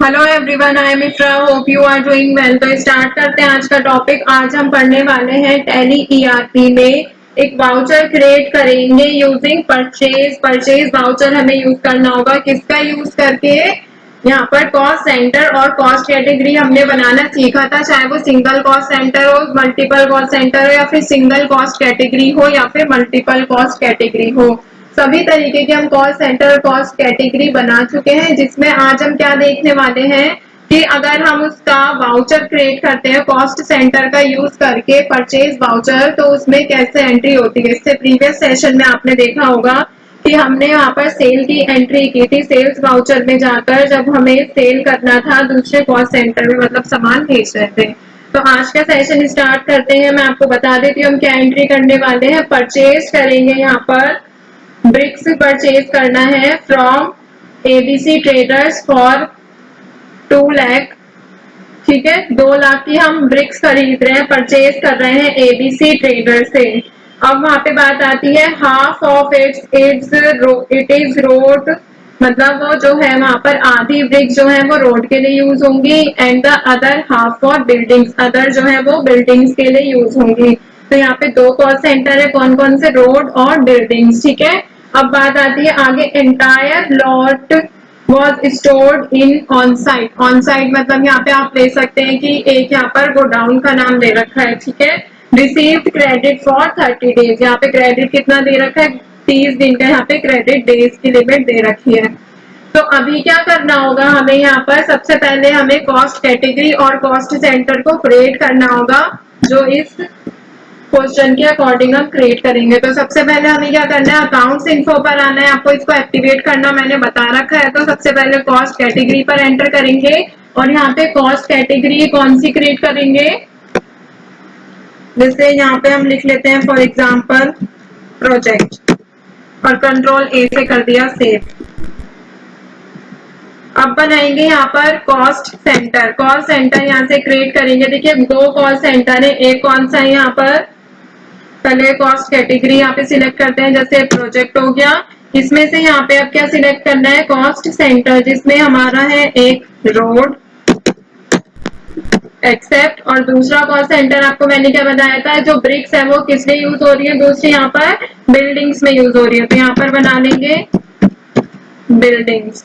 Hello everyone, I am Ifra, hope you are doing well. तो start करते हैं आज का टॉपिक। आज हम पढ़ने वाले हैं टैली ईआरपी में एक वाउचर क्रिएट करेंगे यूजिंग परचेज। परचेज वाउचर हमें यूज करना होगा। किसका यूज करके? यहाँ पर कॉस्ट सेंटर और कॉस्ट कैटेगरी हमने बनाना सीखा था, चाहे वो सिंगल कॉस्ट सेंटर हो, मल्टीपल कॉस्ट सेंटर हो, या फिर सिंगल कॉस्ट कैटेगरी हो, या फिर मल्टीपल कॉस्ट कैटेगरी हो। सभी तरीके के हम कॉस्ट सेंटर और कॉस्ट कैटेगरी बना चुके हैं, जिसमें आज हम क्या देखने वाले हैं कि अगर हम उसका वाउचर क्रिएट करते हैं कॉस्ट सेंटर का यूज करके, परचेज वाउचर, तो उसमें कैसे एंट्री होती है। इससे प्रीवियस सेशन में आपने देखा होगा कि हमने यहाँ पर सेल की एंट्री की थी। सेल्स वाउचर में जाकर जब हमें सेल करना था दूसरे कॉस्ट सेंटर में, मतलब सामान भेज रहे थे। तो आज का सेशन स्टार्ट करते हैं। मैं आपको बता देती हूँ हम क्या एंट्री करने वाले हैं। परचेज करेंगे, यहाँ पर ब्रिक्स परचेज करना है from ABC traders for 2 lakh. ठीक है, 2 लाख की हम ब्रिक्स खरीद रहे हैं, परचेज कर रहे हैं एबीसी ट्रेडर से। अब वहां पे बात आती है half of it is road, मतलब वो जो है वहां पर आधी ब्रिक्स जो है वो रोड के लिए यूज होंगी, and the other half for buildings, other जो है वो बिल्डिंग्स के लिए यूज होंगी। तो यहाँ पे दो कॉस्ट सेंटर है, कौन कौन से? रोड और बिल्डिंग्स। ठीक है, अब बात आती है आगे। Entire lot was stored in on site. On site मतलब यहाँ पे आप ले सकते हैं कि एक यहाँ पर गोडाउन का नाम दे रखा है। ठीक है, रिसीव्ड क्रेडिट फॉर 30 डेज। यहाँ पे क्रेडिट कितना दे रखा है? 30 दिन का यहाँ पे क्रेडिट डेज की लिमिट दे रखी है। तो अभी क्या करना होगा हमें? यहाँ पर सबसे पहले हमें कॉस्ट कैटेगरी और कॉस्ट सेंटर को क्रिएट करना होगा, जो इस क्वेश्चन के अकॉर्डिंग हम क्रिएट करेंगे। तो सबसे पहले हमें क्या करना है? अकाउंट्स इन्फो पर आना है। आपको इसको एक्टिवेट करना मैंने बता रखा है। तो सबसे पहले कॉस्ट कैटेगरी पर एंटर करेंगे, और यहाँ पे कॉस्ट कैटेगरी कौन सी क्रिएट करेंगे? जैसे यहाँ पे हम लिख लेते हैं फॉर एग्जाम्पल प्रोजेक्ट, और कंट्रोल ए से कर दिया सेव। अब बनाएंगे यहाँ पर कॉस्ट सेंटर। कॉस्ट सेंटर यहाँ से क्रिएट करेंगे। देखिए, दो कॉस्ट सेंटर है, एक कौन सा है यहाँ पर? पहले कॉस्ट कैटेगरी यहाँ पे सिलेक्ट करते हैं, जैसे प्रोजेक्ट हो गया। इसमें से यहाँ पे अब क्या सिलेक्ट करना है? कॉस्ट सेंटर, जिसमें हमारा है एक रोड एक्सेप्ट, और दूसरा कॉस्ट सेंटर आपको मैंने क्या बताया था, जो ब्रिक्स है वो किस लिए यूज हो रही है? दूसरी यहाँ पर बिल्डिंग्स में यूज हो रही है। तो यहाँ पर बना लेंगे बिल्डिंग्स,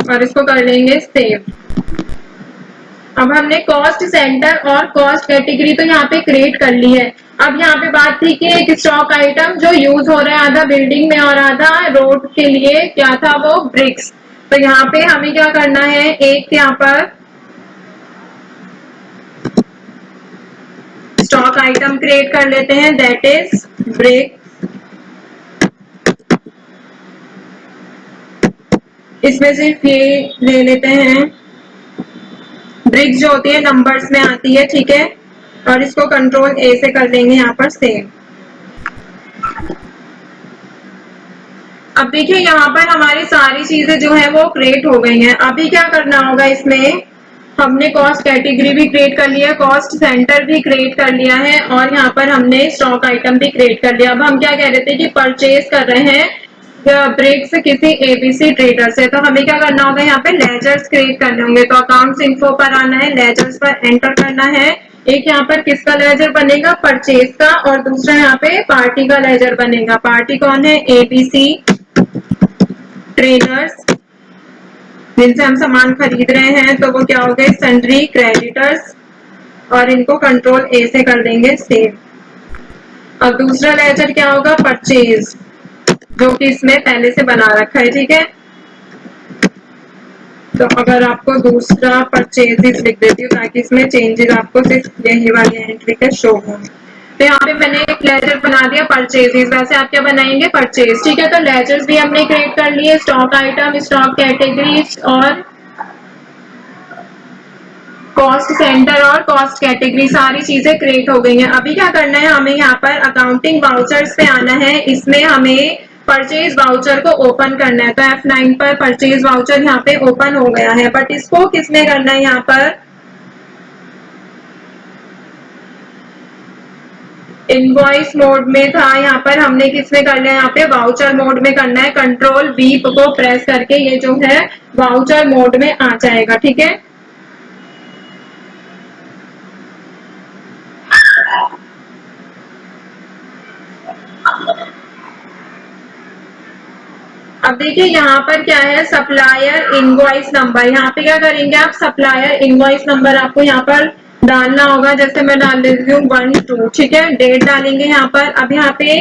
और इसको कर लेंगे सेव। अब हमने कॉस्ट सेंटर और कॉस्ट कैटेगरी तो यहाँ पे क्रिएट कर ली है। अब यहाँ पे बात थी कि एक स्टॉक आइटम जो यूज हो रहा है आधा बिल्डिंग में और आधा रोड के लिए, क्या था वो? ब्रिक्स। तो यहाँ पे हमें क्या करना है? एक यहाँ पर स्टॉक आइटम क्रिएट कर लेते हैं, दैट इज ब्रिक। इसमें सिर्फ ये ले लेते हैं, ब्रिक्स जो होती है नंबर्स में आती है। ठीक है, और इसको कंट्रोल ए से कर देंगे यहाँ पर सेव। अब देखिए, यहाँ पर हमारी सारी चीजें जो है वो क्रिएट हो गई हैं। अभी क्या करना होगा? इसमें हमने कॉस्ट कैटेगरी भी क्रिएट कर लिया, कॉस्ट सेंटर भी क्रिएट कर लिया है, और यहाँ पर हमने स्टॉक आइटम भी क्रिएट कर लिया। अब हम क्या कह रहे थे कि परचेज कर रहे हैं ब्रिक्स किसी एबीसी ट्रेडर से। तो हमें क्या करना होगा? यहाँ पे लेजर्स क्रिएट करने होंगे। तो अकाउंट्स इन्फो पर आना है, लेजर्स पर एंटर करना है। एक यहाँ पर किसका लेजर बनेगा? परचेज का, और दूसरा यहाँ पे पार्टी का लेजर बनेगा। पार्टी कौन है? एबीसी ट्रेडर्स, जिनसे हम सामान खरीद रहे हैं। तो वो क्या हो गए? सन्ड्री क्रेडिटर्स, और इनको कंट्रोल ए से कर देंगे सेव। और दूसरा लेजर क्या होगा? परचेज, जो कि इसमें पहले से बना रखा है। ठीक है, तो अगर आपको दूसरा परचेजेस लिख देती हूँ ताकि इसमें चेंजेस आपको सिर्फ यही वाली एंट्री के शो हो। तो यहाँ पे मैंने एक लेजर बना दिया परचेजेस। वैसे आप क्या बनाएंगे? परचेज। ठीक है, तो लेजर्स भी हमने क्रिएट कर लिए, स्टॉक आइटम, स्टॉक कैटेगरीज और कॉस्ट सेंटर और कॉस्ट कैटेगरी, सारी चीजें क्रिएट हो गई हैं। अभी क्या करना है हमें? यहाँ पर अकाउंटिंग वाउचर्स पे आना है। इसमें हमें परचेज वाउचर को ओपन करना है। तो F9 पर परचेज वाउचर यहाँ पे ओपन हो गया है, बट इसको किसमें करना है? यहाँ पर इनवॉइस मोड में था, यहाँ पर हमने किस में करना है, यहाँ पे वाउचर मोड में करना है। कंट्रोल V को प्रेस करके ये जो है वाउचर मोड में आ जाएगा। ठीक है, अब देखिए यहाँ पर क्या है, सप्लायर इनवॉइस नंबर। यहाँ पे क्या करेंगे आप, सप्लायर इनवॉइस नंबर आपको यहाँ पर डालना होगा। जैसे मैं डाल देती हूँ 12, ठीक है। डेट डालेंगे यहाँ पर। अब यहाँ पे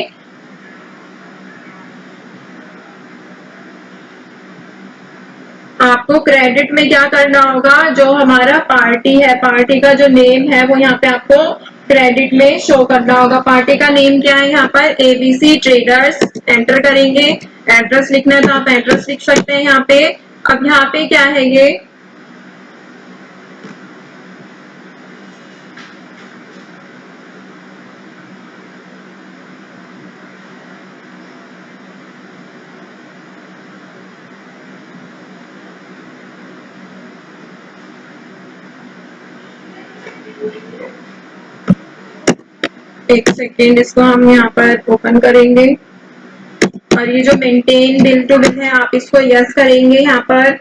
आपको क्रेडिट में क्या करना होगा, जो हमारा पार्टी है, पार्टी का जो नेम है वो यहाँ पे आपको क्रेडिट में शो करना होगा। पार्टी का नेम क्या है, यहाँ पर ABC ट्रेडर्स एंटर करेंगे। एड्रेस लिखना है तो आप एड्रेस लिख सकते हैं यहाँ पे। अब यहाँ पे क्या है ये, एक सेकेंड, इसको हम यहाँ पर ओपन करेंगे। और ये जो मेंटेन बिल टू बिल है, आप इसको यस करेंगे यहाँ पर।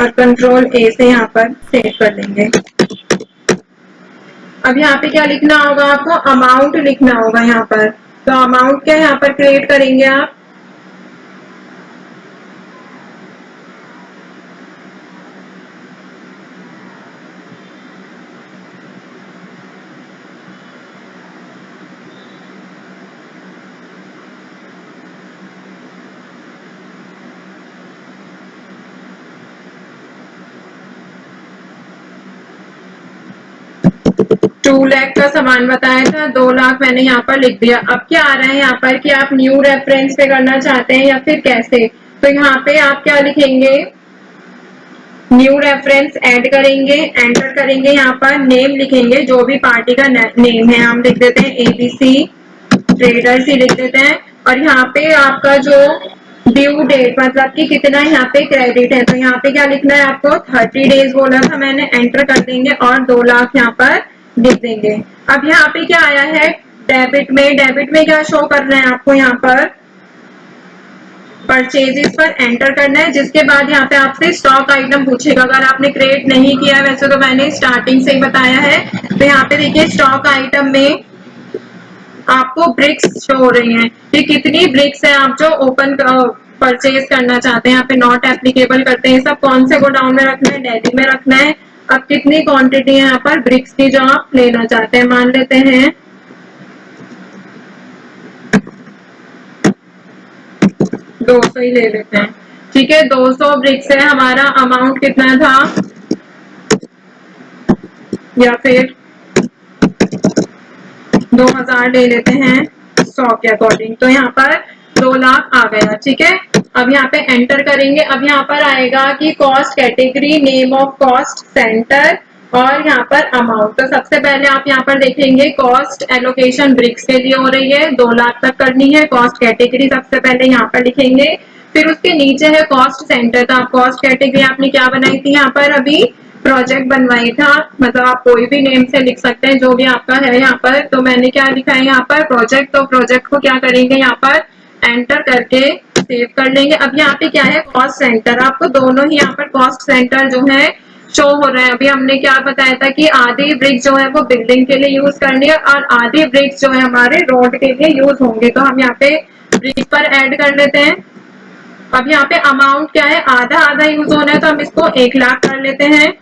और कंट्रोल A से यहाँ पर सेव कर देंगे। अब यहाँ पे क्या लिखना होगा आपको, अमाउंट लिखना होगा यहाँ पर। तो अमाउंट क्या यहाँ पर क्रिएट करेंगे आप, टू लाख का सामान बताया था, 2 लाख मैंने यहाँ पर लिख दिया। अब क्या आ रहा है यहाँ पर कि आप न्यू रेफरेंस पे करना चाहते हैं या फिर कैसे, तो यहाँ पे आप क्या लिखेंगे, न्यू रेफरेंस ऐड करेंगे, एंटर करेंगे। यहाँ पर नेम लिखेंगे, जो भी पार्टी का नेम है हम लिख देते हैं ABC ट्रेडर्स ही लिख देते हैं। और यहाँ पे आपका जो ड्यू डेट, मतलब कि कितना यहाँ पे क्रेडिट है, तो यहाँ पे क्या लिखना है आपको, 30 डेज बोला था मैंने, एंटर कर देंगे और 2 लाख यहाँ पर लिख देंगे। अब यहाँ पे क्या आया है, डेबिट में, डेबिट में क्या शो कर रहे हैं आपको, यहाँ पर परचेजेस पर एंटर करना है। जिसके बाद यहाँ पे आपसे स्टॉक आइटम पूछेगा, अगर आपने क्रिएट नहीं किया, वैसे तो मैंने स्टार्टिंग से ही बताया है। तो यहाँ पे देखिए स्टॉक आइटम में आपको ब्रिक्स शो हो रही हैं कि कितनी ब्रिक्स है आप जो ओपन परचेज करना चाहते हैं। यहाँ पे नॉट एप्लीकेबल करते हैं, सब कौन से गोडाउन में रखना है, दिल्ली में रखना है। अब कितनी क्वांटिटी है यहाँ पर ब्रिक्स की जो आप लेना चाहते हैं, मान लेते हैं 200 ही ले लेते हैं। ठीक है, 200 ब्रिक्स है। हमारा अमाउंट कितना था, या फिर 2000 ले लेते हैं 100 के अकॉर्डिंग। तो यहाँ पर 2 लाख आ गया। ठीक है, अब यहाँ पे एंटर करेंगे। अब यहाँ पर आएगा कि cost category, name of cost centre और यहाँ पर अमाउंट। तो सबसे पहले आप यहाँ पर देखेंगे कॉस्ट एलोकेशन ब्रिक्स के लिए हो रही है, 2 लाख तक करनी है। कॉस्ट कैटेगरी सबसे पहले यहाँ पर लिखेंगे, फिर उसके नीचे है कॉस्ट सेंटर। तो आप कॉस्ट कैटेगरी आपने क्या बनाई थी, यहाँ पर अभी प्रोजेक्ट बनवाई था, मतलब आप कोई भी नेम से लिख सकते हैं जो भी आपका है यहाँ पर। तो मैंने क्या लिखा है यहाँ पर प्रोजेक्ट, तो प्रोजेक्ट को क्या करेंगे यहाँ पर एंटर करके सेव कर लेंगे। अब यहाँ पे क्या है कॉस्ट सेंटर, आपको दोनों ही यहाँ पर कॉस्ट सेंटर जो है शो हो रहा है। अभी हमने क्या बताया था कि आधी ब्रिक जो है वो बिल्डिंग के लिए यूज करनी है और आधी ब्रिक जो है हमारे रोड के लिए यूज होंगे। तो हम यहाँ पे ब्रिक पर ऐड कर लेते हैं। अब यहाँ पे अमाउंट क्या है, आधा आधा यूज होना है तो हम इसको 1 लाख कर लेते हैं।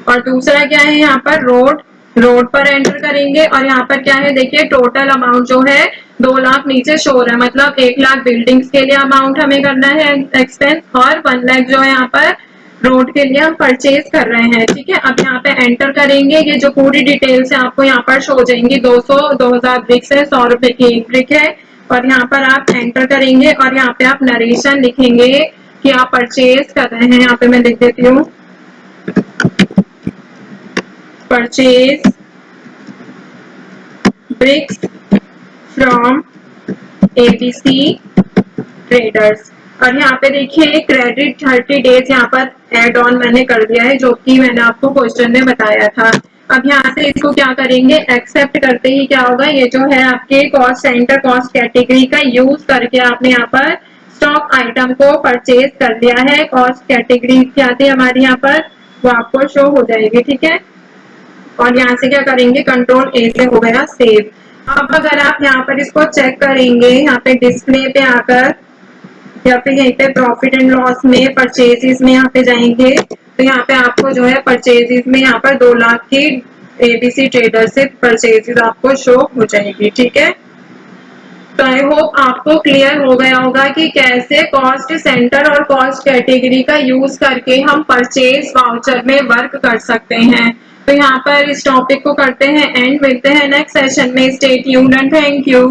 और दूसरा क्या है यहाँ पर रोड, रोड पर एंटर करेंगे और यहाँ पर क्या है देखिए टोटल अमाउंट जो है 2 लाख नीचे शो हो रहा है, मतलब 1 लाख बिल्डिंग्स के लिए अमाउंट हमें करना है एक्सपेंस और 1 लाख जो है यहाँ पर रोड के लिए हम परचेज कर रहे हैं। ठीक है, अब यहाँ पे एंटर करेंगे, ये जो पूरी डिटेल्स है आपको यहाँ पर शो हो जाएंगी। 200 2000 ब्रिक्स है, 100 रुपए की एक ब्रिक है। और यहाँ पर आप एंटर करेंगे और यहाँ पे आप नरेशन लिखेंगे कि आप परचेज कर रहे हैं। यहाँ पे मैं लिख देती हूँ purchase bricks from ABC traders. और यहाँ पे देखिए क्रेडिट 30 डेज यहाँ पर एड ऑन मैंने कर दिया है, जो कि मैंने आपको क्वेश्चन में बताया था। अब यहाँ से इसको क्या करेंगे, एक्सेप्ट करते ही क्या होगा, ये जो है आपके कॉस्ट सेंटर कॉस्ट कैटेगरी का यूज करके आपने यहाँ पर स्टॉक आइटम को परचेज कर लिया है। कॉस्ट कैटेगरी क्या थी हमारी यहाँ पर, वो आपको शो हो जाएगी, ठीक है। और यहाँ से क्या करेंगे, कंट्रोल ए से हो गया सेव। अब अगर आप यहाँ पर इसको चेक करेंगे, यहाँ पे डिस्प्ले पे आकर या फिर यहीं पे प्रॉफिट एंड लॉस में परचेजेस में यहाँ पे जाएंगे, तो यहाँ पे आपको जो है परचेजेस में यहाँ पर 2 लाख की एबीसी ट्रेडर से परचेजेस आपको शो हो जाएगी, ठीक है। तो आई होप आपको क्लियर हो गया होगा कि कैसे कॉस्ट सेंटर और कॉस्ट कैटेगरी का यूज करके हम परचेज वाउचर में वर्क कर सकते हैं। तो यहाँ पर इस टॉपिक को करते हैं एंड, मिलते हैं नेक्स्ट सेशन में। Stay tuned and thank you.